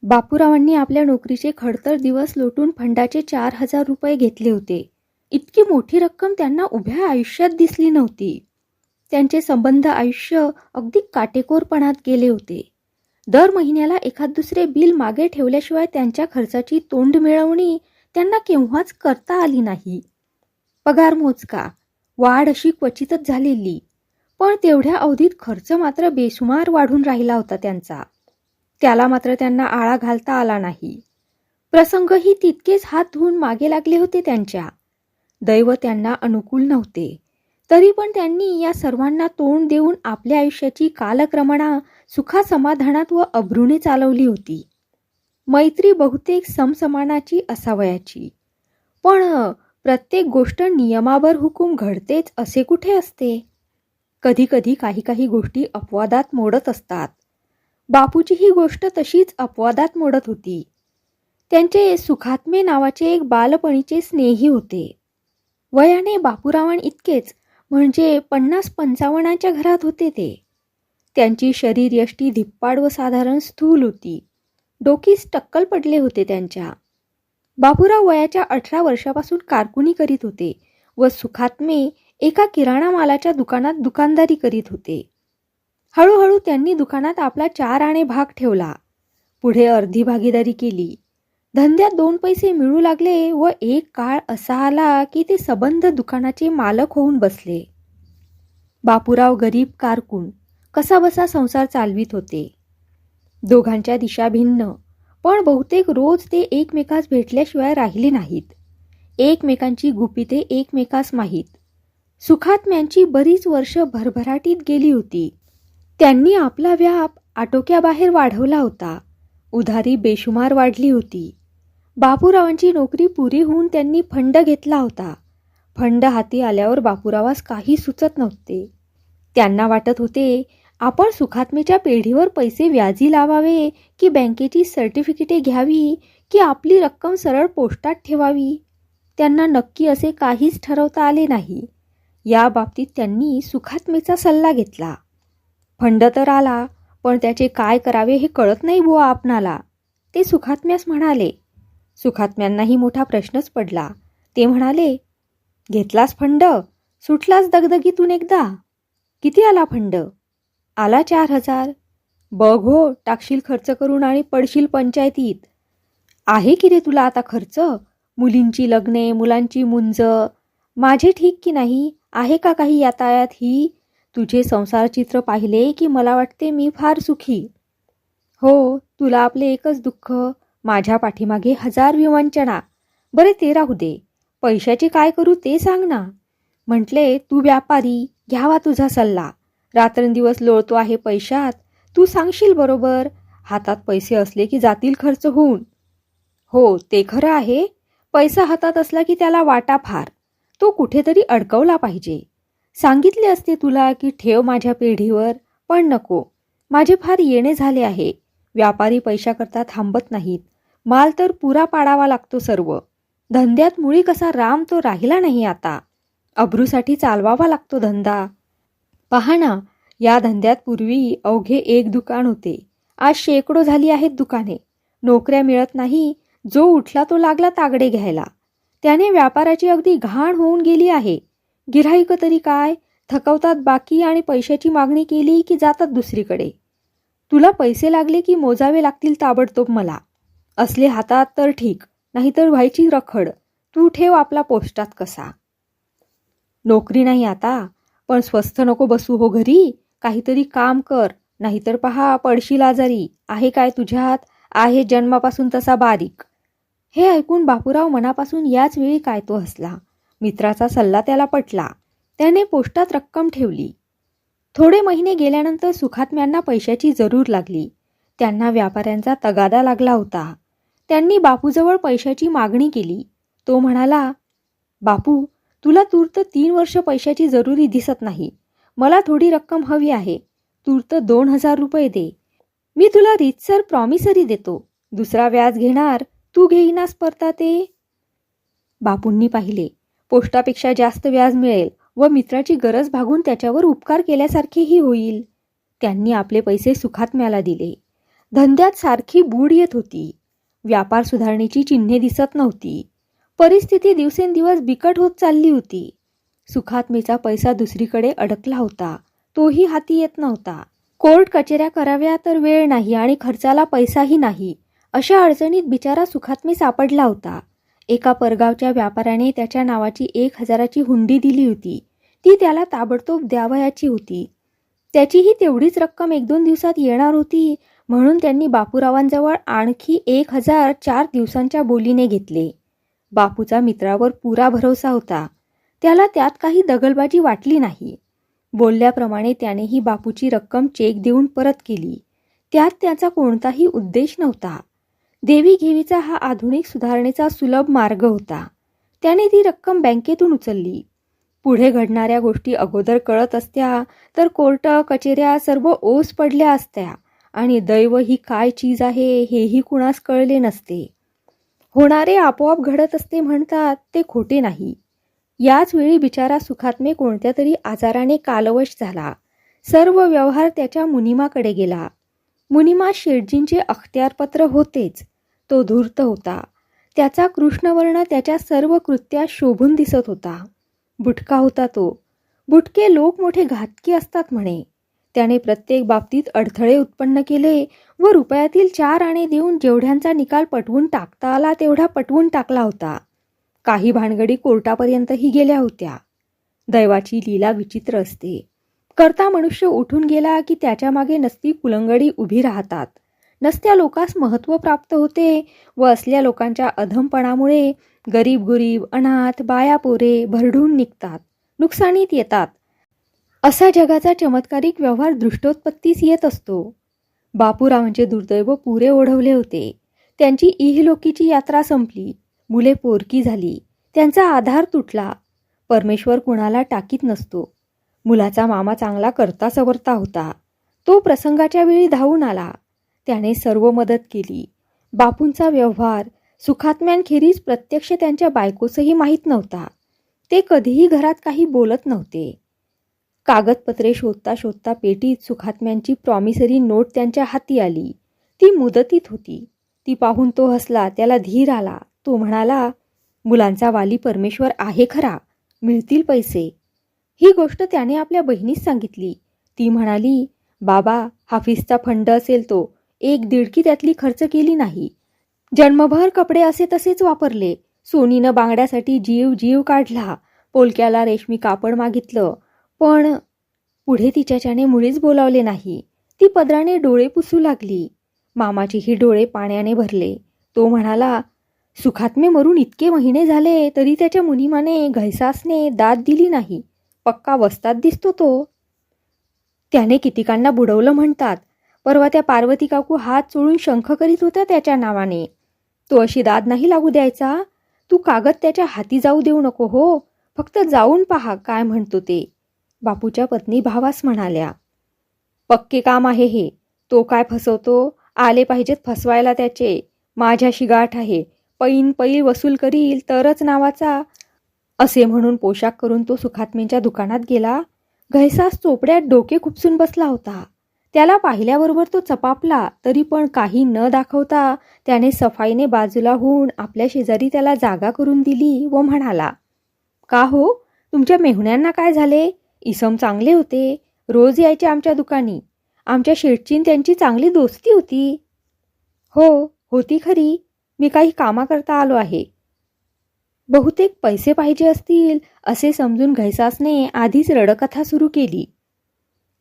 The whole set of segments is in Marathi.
बापूरावांनी आपल्या नोकरीचे खडतर दिवस लोटून फंडाचे 4,000 रुपये घेतले होते. इतकी मोठी रक्कम त्यांना उभ्या आयुष्यात दिसली नव्हती. त्यांचे संबंध आयुष्य अगदी काटेकोरपणात गेले होते. दर महिन्याला एखाद दुसरे बिल मागे ठेवल्याशिवाय त्यांच्या खर्चाची तोंड मिळवणी त्यांना केव्हाच करता आली नाही. पगार मोजका, वाढ अशी क्वचितच झालेली, पण तेवढ्या अवधीत खर्च मात्र बेसुमार वाढून राहिला होता त्यांचा. त्याला मात्र त्यांना आळा घालता आला नाही. प्रसंगही तितकेच हात धुवून मागे लागले होते त्यांच्या. दैव त्यांना अनुकूल नव्हते. तरी पण त्यांनी या सर्वांना तोंड देऊन आपल्या आयुष्याची कालक्रमणा सुखासमाधानात व अब्रूने चालवली होती. मैत्री बहुतेक समसमानाची असावयाची, पण प्रत्येक गोष्ट नियमावर हुकूम घडतेच असे कुठे असते. कधी कधी काही गोष्टी अपवादात मोडत असतात. बापूची ही गोष्ट तशीच अपवादात मोडत होती. त्यांचे सुखात्मे नावाचे एक बालपणीचे स्नेही होते. वयाने बापूरावां इतकेच, म्हणजे 50-55च्या घरात होते ते. त्यांची शरीरयष्टी धिप्पाड व साधारण स्थूल होती. डोकीस टक्कल पडले होते त्यांच्या. बापूराव वयाच्या 18 वर्षापासून कारकुनी करीत होते व सुखात्मे एका किराणा मालाच्या दुकानात दुकानदारी करीत होते. हळूहळू त्यांनी दुकानात आपला 4 आणे भाग ठेवला. पुढे अर्धी भागीदारी केली. धंद्यात 2 पैसे मिळू लागले व एक काळ असा आला की ते सबंध दुकानाचे मालक होऊन बसले. बापूराव गरीब कारकून कसाबसा संसार चालवित होते. दोघांच्या दिशा भिन्न, पण बहुतेक रोज ते एकमेकास भेटल्याशिवाय राहिले नाहीत. एकमेकांची गुपिते एकमेकास माहीत. सुखात्म्यांची बरीच वर्ष भरभराटीत गेली होती. त्यांनी आपला व्याप आटोक्याबाहेर वाढवला होता. उधारी बेशुमार वाढली होती. बापूरावांची नोकरी पुरी होऊन त्यांनी फंड घेतला होता. फंड हाती आल्यावर बापूरावास काही सुचत नव्हते. त्यांना वाटत होते आपण सुखात्मेच्या पेढीवर पैसे व्याजी लावावे की बँकेची सर्टिफिकेटे घ्यावी की आपली रक्कम सरळ पोस्टात ठेवावी. त्यांना नक्की असे काहीच ठरवता आले नाही. या बाबतीत त्यांनी सुखात्मेचा सल्ला घेतला. फंड तर आला, पण त्याचे काय करावे हे कळत नाही बुवा आपणाला, ते सुखात्म्यास म्हणाले. सुखात्म्यांनाही मोठा प्रश्नच पडला. ते म्हणाले, घेतलास फंड, सुटलास दगदगीतून एकदा. किती आला फंड? आला 4,000. बघ हो, टाकशील खर्च करून आणि पडशील पंचायतीत. आहे की रे तुला आता खर्च? मुलींची लग्ने, मुलांची मुंज. माझे ठीक की नाही? आहे का काही यातायात ही? तुझे संसार चित्र पाहिले की मला वाटते मी फार सुखी. हो, तुला आपले एकच दुःख, माझ्या पाठीमागे 1000 विवंचना. बरे ते राहू दे, पैशाचे काय करू ते सांग ना. म्हटले, तू व्यापारी, घ्यावा तुझा सल्ला. रात्रंदिवस लोळतो आहे पैशात. तू सांगशील बरोबर. हातात पैसे असले की जातील खर्च होऊन. हो, ते खरं आहे. पैसा हातात असला की त्याला वाटा फार. तो कुठेतरी अडकवला पाहिजे. सांगितले असते तुला की ठेव माझ्या पेढीवर, पण नको. माझे फार येणे झाले आहे. व्यापारी पैशाकरता थांबत नाहीत. माल तर पुरा पाडावा लागतो सर्व. धंद्यात मुळी कसा राम तो राहिला नाही आता. अब्रूसाठी चालवावा लागतो धंदा. पहा ना, या धंद्यात पूर्वी अवघे एक दुकान होते. आज शेकडो झाली आहेत दुकाने. नोकऱ्या मिळत नाही. जो उठला तो लागला तागडे घ्यायला. त्याने व्यापाराची अगदी घाण होऊन गेली आहे. गिऱ्हाईक तरी काय, थकवतात बाकी आणि पैशाची मागणी केली की जातात दुसरीकडे. तुला पैसे लागले की मोजावे लागतील ताबडतोब मला. असले हातात तर ठीक, नाहीतर व्हायची रखड. तू ठेव आपला पोस्टात कसा. नोकरी नाही आता, पण स्वस्थ नको बसू हो घरी. काहीतरी काम कर, नाहीतर पहा पडशील आजारी. आहे काय तुझ्यात? आहे जन्मापासून तसा बारीक. हे ऐकून बापूराव मनापासून याच वेळी काय तो हसला. मित्राचा सल्ला त्याला पटला. त्याने पोस्टात रक्कम ठेवली. थोडे महिने गेल्यानंतर सुखात्म्यांना पैशाची जरूर लागली. त्यांना व्यापाऱ्यांचा तगादा लागला होता. त्यांनी बापूजवळ पैशाची मागणी केली. तो म्हणाला, बापू, तुला तूर्त 3 वर्ष पैशाची जरुरी दिसत नाही. मला थोडी रक्कम हवी आहे. तूर्त 2,000 रुपये दे. मी तुला रीतसर प्रॉमिसरी देतो. दुसरा व्याज घेणार, तू घेईनास परता ते. बापूंनी पाहिले, पोस्टापेक्षा जास्त व्याज मिळेल व मित्राची गरज भागून त्याच्यावर उपकार केल्यासारखेही होईल. त्यांनी आपले पैसे सुखात्म्याला दिले. धंद्यात सारखी बूड येत होती. व्यापार सुधारणेची चिन्हे दिसत नव्हती. परिस्थिती दिवसेंदिवस बिकट होत चालली होती. सुखात्मेचा पैसा दुसरीकडे अडकला होता. तोही हाती येत नव्हता. कोर्ट कचेऱ्या कराव्या तर वेळ नाही आणि खर्चाला पैसाही नाही. अशा अडचणीत बिचारा सुखात्मे सापडला होता. एका परगावच्या व्यापाऱ्याने त्याच्या नावाची 1,000ची हुंडी दिली होती. ती त्याला ताबडतोब द्यावयाची होती. त्याचीही तेवढीच रक्कम 1-2 दिवसात येणार होती, म्हणून त्यांनी बापूरावांजवळ आणखी 1,000 4 दिवसांच्या बोलीने घेतले. बापूचा मित्रावर पुरा भरोसा होता. त्याला त्यात काही दगलबाजी वाटली नाही. बोलल्याप्रमाणे त्यानेही बापूची रक्कम चेक देऊन परत केली. त्यात त्याचा कोणताही उद्देश नव्हता. देवीघेवीचा हा आधुनिक सुधारणेचा सुलभ मार्ग होता. त्याने ती रक्कम बँकेतून उचलली. पुढे घडणाऱ्या गोष्टी अगोदर कळत असत्या तर कोर्ट कचेऱ्या सर्व ओस पडल्या असत्या आणि दैव ही काय चीज आहे हेही कुणास कळले नसते. होणारे आपोआप घडत असते म्हणतात ते खोटे नाही. याच वेळी बिचारा सुखात्मे कोणत्या तरी आजाराने कालवश झाला. सर्व व्यवहार त्याच्या मुनिमाकडे गेला. मुनिमा शेठजींचे अख्तियारपत्र होतेच. तो धूर्त होता. त्याचा कृष्णवर्ण त्याच्या सर्व कृत्यात शोभून दिसत होता. बुटका होता तो. बुटके लोक मोठे घातकी असतात म्हणे. त्याने प्रत्येक बाबतीत अडथळे उत्पन्न केले व रुपयातील 4 आणे देऊन जेवढ्यांचा निकाल पटवून टाकता आला तेवढा पटवून टाकला होता. काही भानगडी कोर्टापर्यंतही गेल्या होत्या. दैवाची लीला विचित्र असते. करता मनुष्य उठून गेला की त्याच्या मागे नसती कुलंगडी उभी राहतात. नसत्या लोकास महत्त्व प्राप्त होते व असल्या लोकांच्या अधमपणामुळे गरीब अनाथ बाया पोरे भरडून निघतात, नुकसानीत येतात. असा जगाचा चमत्कारिक व्यवहार दृष्टोत्पत्तीस येत असतो. बापूरावांचे दुर्दैव पुरे ओढवले होते. त्यांची इहलोकीची यात्रा संपली. मुले पोरकी झाली. त्यांचा आधार तुटला. परमेश्वर कुणाला टाकीत नसतो. मुलाचा मामा चांगला करता सवरता होता. तो प्रसंगाच्या वेळी धावून आला. त्याने सर्व मदत केली. बापूंचा व्यवहार सुखात्म्यांखेरीज प्रत्यक्ष त्यांच्या बायकोसही माहीत नव्हता. ते कधीही घरात काही बोलत नव्हते. कागदपत्रे शोधता शोधता पेटीत सुखात्म्यांची प्रॉमिसरी नोट त्यांच्या हाती आली. ती मुदतीत होती. ती पाहून तो हसला. त्याला धीर आला. तो म्हणाला, मुलांचा वाली परमेश्वर आहे खरा, मिळतील पैसे. ही गोष्ट त्याने आपल्या बहिणीस सांगितली. ती म्हणाली, बाबा हाफिसचा फंड असेल तो, 1-1.5 त्यातली खर्च केली नाही. जन्मभर कपडे असे तसेच वापरले. सोनीनं बांगड्यासाठी जीव काढला. पोलक्याला रेशमी कापड मागितलं, पण पुढे तिच्याच्याने मुळीच बोलावले नाही. ती पदराने डोळे पुसू लागली. मामाचेही डोळे पाण्याने भरले. तो म्हणाला, सुखात्मे मरून इतके महिने झाले तरी त्याच्या मुनिमाने घैसासने दाद दिली नाही. पक्का वस्ताद दिसतो तो. त्याने कितीकांना बुडवलं म्हणतात. परवा त्या पार्वती काकू हात चोळून शंख करीत होत्या त्याच्या नावाने. तो अशी दाद नाही लागू द्यायचा. तू कागद त्याच्या हाती जाऊ देऊ नको हो. फक्त जाऊन पहा काय म्हणतो ते. बापूच्या पत्नी भावास म्हणाल्या, पक्के काम आहे हे. तो काय फसवतो, आले पाहिजेत फसवायला त्याचे. माझ्याशी गाठ आहे. पैल वसूल करील तरच नावाचा. असे म्हणून पोशाख करून तो सुखात्मेंच्या दुकानात गेला. घैसास चोपड्यात डोके खुपसून बसला होता. त्याला पाहिल्याबरोबर तो चपापला. तरी पण काही न दाखवता त्याने सफाईने बाजूला होऊन आपल्या शेजारी त्याला जागा करून दिली व म्हणाला, का हो, तुमच्या मेहुण्यांना काय झाले? इसम चांगले होते. रोज यायचे आमच्या दुकानी. आमच्या शेठचीन त्यांची चांगली दोस्ती होती. हो, होती खरी. मी काही कामाकरता आलो आहे. बहुतेक पैसे पाहिजे असतील असे समजून घैसासने आधीच रडकथा सुरू केली.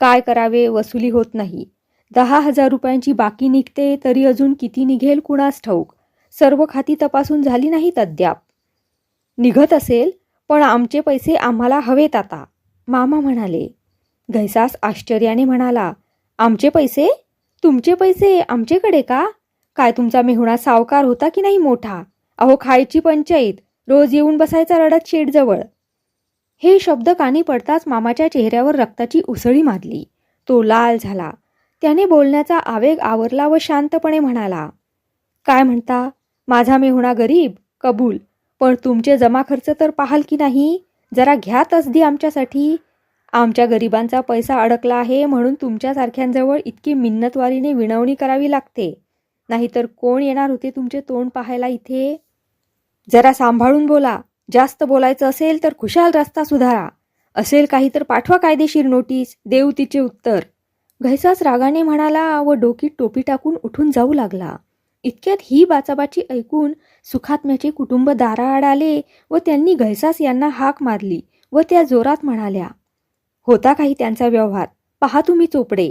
काय करावे, वसुली होत नाही. 10,000 रुपयांची बाकी निघते तरी अजून किती निघेल कुणास ठाऊक. सर्व खाती तपासून झाली नाहीत अद्याप. निघत असेल पण आमचे पैसे आम्हाला हवेत आता, मामा म्हणाले. घैसास आश्चर्याने म्हणाला, आमचे पैसे? तुमचे पैसे आमचेकडे का? काय तुमचा मेहुणा सावकार होता की नाही मोठा? अहो खायची पंचायत. रोज येऊन बसायचा रडत शेठजवळ. हे शब्द कानी पडताच मामाच्या चेहऱ्यावर रक्ताची उसळी मारली. तो लाल झाला. त्याने बोलण्याचा आवेग आवरला व शांतपणे म्हणाला, काय म्हणता? माझा मेहुणा गरीब, कबूल. पण तुमचे जमा खर्च तर पाहाल की नाही? जरा घ्या तसदी आमच्यासाठी. आमच्या गरिबांचा पैसा अडकला आहे म्हणून तुमच्यासारख्यांजवळ इतकी मिन्नतवारीने विनवणी करावी लागते. नाहीतर कोण येणार होते तुमचे तोंड पाहायला इथे? जरा सांभाळून बोला. जास्त बोलायचं असेल तर खुशाल रस्ता सुधारा. असेल काही तर पाठवा कायदेशीर नोटीस, देऊ तिचे उत्तर. घैसास रागाने म्हणाला व डोकीत टोपी टाकून उठून जाऊ लागला. इतक्यात ही बाचाबाची ऐकून सुखात्म्याचे कुटुंब दाराआड आले व त्यांनी घैसास यांना हाक मारली व त्या जोरात म्हणाल्या, होता काही त्यांचा व्यवहार, पहा तुम्ही चोपडे.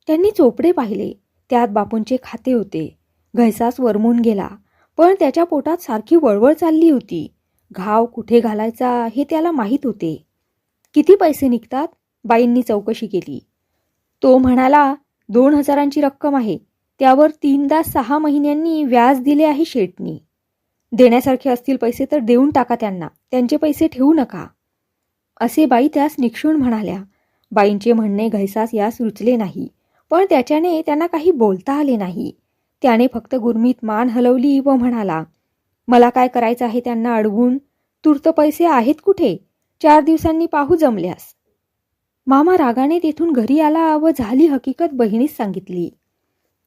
त्यांनी चोपडे पाहिले. त्यात बापूंचे खाते होते. घैसास वरमून गेला, पण त्याच्या पोटात सारखी वळवळ चालली होती. घाव कुठे घालायचा हे त्याला माहीत होते. किती पैसे निघतात? बाईंनी चौकशी केली. तो म्हणाला, 2,000ची रक्कम आहे. त्यावर 3-6 महिन्यांनी व्याज दिले आहे शेठनी. देण्यासारखे असतील पैसे तर देऊन टाका त्यांना, त्यांचे पैसे ठेवू नका, असे बाई त्यास निक्षून म्हणाल्या. बाईंचे म्हणणे घैसास यास रुचले नाही, पण त्याच्याने त्यांना काही बोलता आले नाही. त्याने फक्त गुरमीत मान हलवली व म्हणाला, मला काय करायचं आहे त्यांना अडवून? तूर्त पैसे आहेत कुठे? 4 दिवसांनी पाहू जमल्यास. मामा रागाने तेथून घरी आला व झाली हकीकत बहिणीस सांगितली.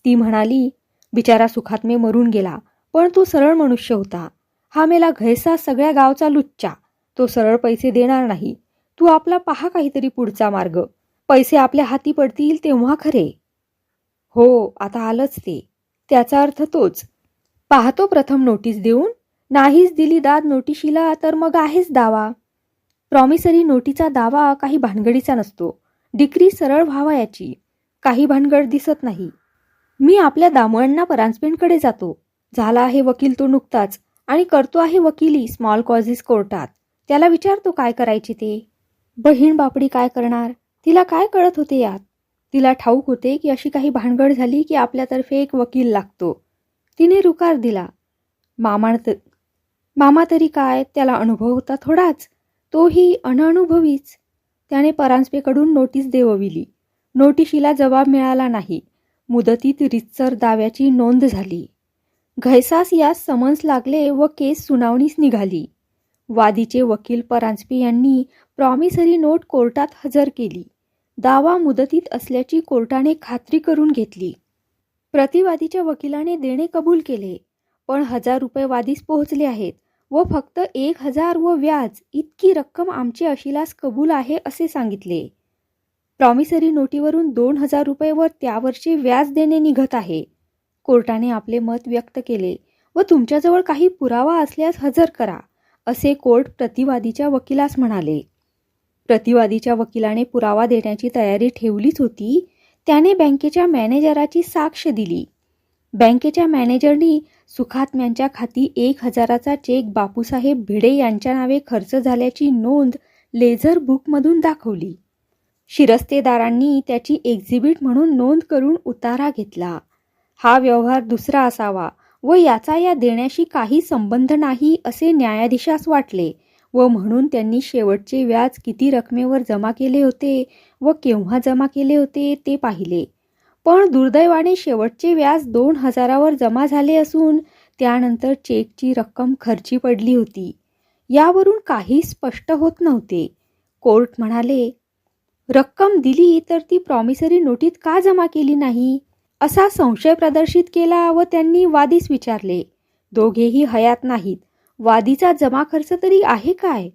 ती म्हणाली, बिचारा सुखात्मे मरून गेला, पण तो सरळ मनुष्य होता. हा मेला घैसा सगळ्या गावचा लुच्चा. तो सरळ पैसे देणार नाही. तू आपला पहा काहीतरी पुढचा मार्ग. पैसे आपल्या हाती पडतील तेव्हा खरे. हो, आता आलंच ते. त्याचा अर्थ तोच. पाहतो प्रथम नोटीस देऊन. नाहीच दिली दाद नोटिशीला तर मग आहेच दावा. प्रॉमिसरी नोटीचा दावा काही भानगडीचा नसतो. डिक्री सरळ व्हावा याची काही भानगड दिसत नाही. मी आपल्या दामुअण्णा परांजपेंकडे जातो. झाला आहे वकील तो नुकताच, आणि करतो आहे वकिली स्मॉल कॉजेस कोर्टात. त्याला विचारतो काय करायचे ते. बहीण बापडी काय करणार? तिला काय कळत होते यात? तिला ठाऊक होते की अशी काही भानगड झाली की आपल्यातर्फे एक वकील लागतो. तिने रुकार दिला. मामा तरी काय, त्याला अनुभव होता थोडाच, तोही अनअनुभवीच. त्याने परांजपेकडून नोटीस देवविली. नोटिशीला जबाब मिळाला नाही. मुदतीत रितसर दाव्याची नोंद झाली. घैसास यास समन्स लागले व केस सुनावणीस निघाली. वादीचे वकील परांजपे यांनी प्रॉमिसरी नोट कोर्टात हजर केली. दावा मुदतीत असल्याची कोर्टाने खात्री करून घेतली. प्रतिवादीच्या वकिलाने देणे कबूल केले, पण 1,000 रुपये वादीस पोहोचले आहेत व फक्त 1,000 व व्याज इतकी रक्कम आमचे अशिलास कबूल आहे असे सांगितले. प्रॉमिसरी नोटीवरून 2,000 रुपये व त्यावरचे व्याज देणे निघत आहे. कोर्टाने आपले मत व्यक्त केले व तुमच्याजवळ काही पुरावा असल्यास हजर करा, असे कोर्ट प्रतिवादीच्या वकिलास म्हणाले. प्रतिवादीच्या वकिलाने पुरावा देण्याची तयारी ठेवलीच होती. त्याने बँकेच्या मॅनेजराची साक्ष दिली. बँकेच्या मॅनेजरनी सुखात्म्यांच्या खाती 1,000चा चेक बापूसाहेब भिडे यांच्या नावे खर्च झाल्याची नोंद लेझर बुकमधून दाखवली. शिरस्तेदारांनी त्याची एक्झिबिट म्हणून नोंद करून उतारा घेतला. हा व्यवहार दुसरा असावा व याचा या देण्याशी काही संबंध नाही असे न्यायाधीशास वाटले व म्हणून त्यांनी शेवटचे व्याज किती रकमेवर जमा केले होते व केव्हा जमा केले होते ते पाहिले. पण दुर्दैवाने शेवटचे व्याज 2,000वर जमा झाले असून त्यानंतर चेकची रक्कम खर्ची पडली होती. यावरून काही स्पष्ट होत नव्हते. कोर्ट म्हणाले, रक्कम दिली तर ती प्रॉमिसरी नोटीत का जमा केली नाही, असा संशय प्रदर्शित केला व त्यांनी वादीस विचारले. दोघेही हयात नाहीत. वादीचा जमा खर्च तरी आहे काय?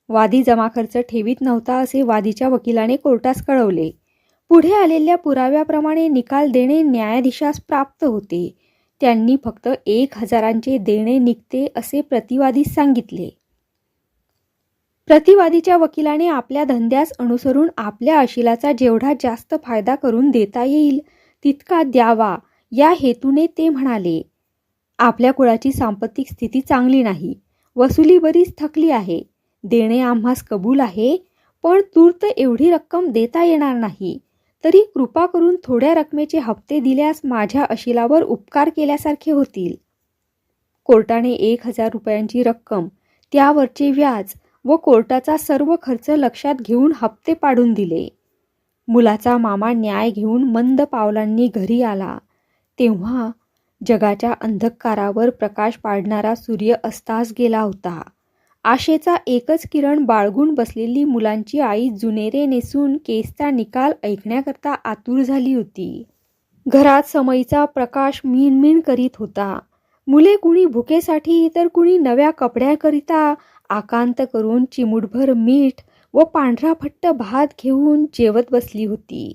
वादी जमा खर्च ठेवीत नव्हता असे वादीच्या वकिलाने कोर्टास कळवले. पुढे आलेल्या पुराव्याप्रमाणे निकाल देणे न्यायाधीशास प्राप्त होते. त्यांनी फक्त 1,000चे देणे निघते असे प्रतिवादीस सांगितले. प्रतिवादीच्या वकिलाने आपल्या धंद्यास अनुसरून आपल्या अशिलाचा जेवढा जास्त फायदा करून देता येईल तितका द्यावा या हेतूने ते म्हणाले, आपल्या कुळाची सांपत्तिक स्थिती चांगली नाही. वसुली बरीच थकली आहे. देणे आम्हास कबूल आहे, पण तूर्त एवढी रक्कम देता येणार नाही. तरी कृपा करून थोड्या रकमेचे हप्ते दिल्यास माझ्या अशिलावर उपकार केल्यासारखे होतील. कोर्टाने 1,000 रुपयांची रक्कम, त्यावरचे व्याज व कोर्टाचा सर्व खर्च लक्षात घेऊन हप्ते पाडून दिले. मुलाचा मामा न्याय घेऊन मंद पावलांनी घरी आला तेव्हा जगाच्या अंधकारावर प्रकाश पाडणारा सूर्य अस्तास गेला होता आशेचा एकच किरण बाळगून बसलेली मुलांची आई जुनेरे नेसून केसचा निकाल ऐकण्याकरता आतुर झाली होती. घरात समईचा प्रकाश मिणमिण करीत होता. मुले कुणी भुकेसाठी तर कुणी नव्या कपड्याकरिता आकांत करून चिमूटभर मीठ व पांढरा फट्ट भात घेऊन जेवत बसली होती.